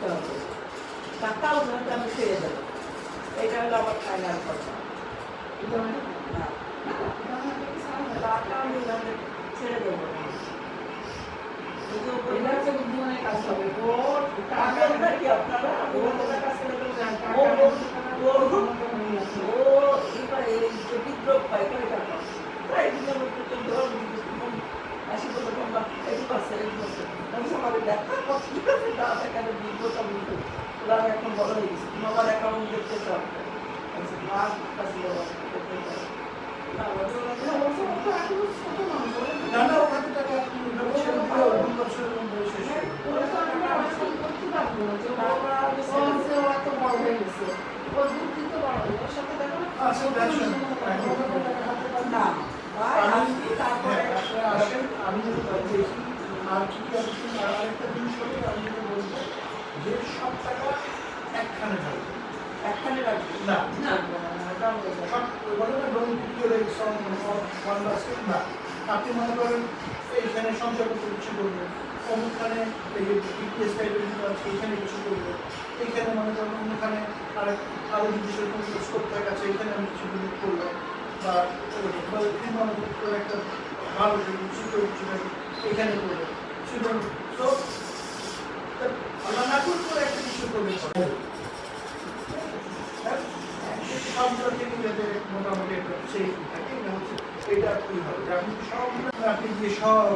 করতে হবে, টাকাও ধরতে আমি ছেড়ে দেবো। এটা হলো আমার ফাইনাল কথা। টাকা আমি ছেড়ে দেবো না। কাজ হবে কি আপনারা বিদ্রোহ পাই করে টাকা তাই আসি বলে তোমরা এটি পাচ্ছে আমাদের দেখা ঠিক আছে দাদা কেন বিদ্রোহটা বুঝতে ওরা এখন বড় হয়ে গেছে তোমার অ্যাকাউন্ট দেখতে চাও আরেকটা জিনিস হলে আমি যেটা বলবো যে সব টাকা একখানে থাকবে, একখানে রাখবে না সব বলে না don't pick your eggs on one basket. না, আপনি মনে করেন এইখানে সঞ্চয়পত্র কিছু করবেন, অমুকখানে এই ইপিএস টাইপের কিছু আছে এইখানে কিছু করবেন, এইখানে মনে করেন অন্যখানে আরো যদি সেরকম স্কোপ আছে এখানে আমি কিছু বিনিয়োগ করলাম বা একটা ভালো সিকিউরিটি এখানে করবেন। তো আল্লাহ না করে একটা কিছু করবেন সবগুলোকে যাতে মোটামুটি একটা সেই থাকে না হচ্ছে এটা কি হবে যে আপনি সব আপনি যে সব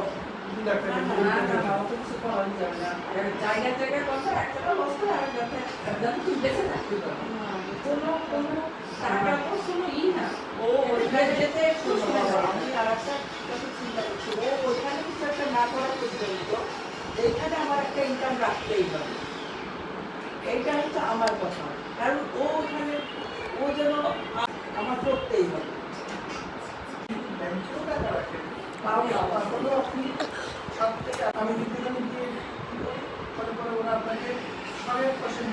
জায়গা জায়গায় কথা একটা অবস্থা আর যাতে যাতে তুই বেঁচে থাকতে পারো কোনো কোনো টাকা তো কোনো না ও ওইখানে যেতে আমি আর একটা চিন্তা করছি ও ওইখানে কিছু একটা না করা পর্যন্ত এইখানে আমার একটা ইনকাম রাখতেই হবে। এইটা হচ্ছে আমার কথা, কারণ ও ওখানে ও যেন আমার করতেই হবে। আমি যদি গিয়ে পরে ওরা আপনাকে 8.5%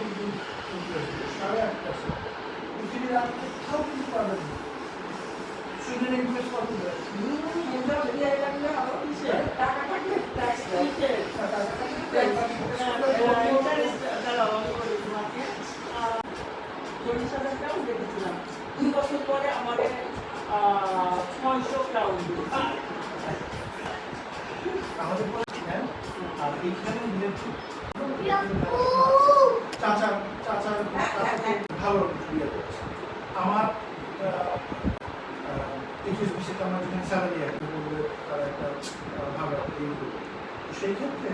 পৃথিবীর আর কোথাও কিছু পাবেন না। সুইডেন ইনভেস্ট করতে দেয় টাকা থাকলে ট্যাক্স দেখেছিলাম 2 বছর পরে আমাদের 600 ক্রাউন আমাদের আর এইখানে চাচার ভালো ইয়ে করছে। আমার আমার যেখানে স্যালারি একটা বললে তারা একটা ভালো সেই ক্ষেত্রে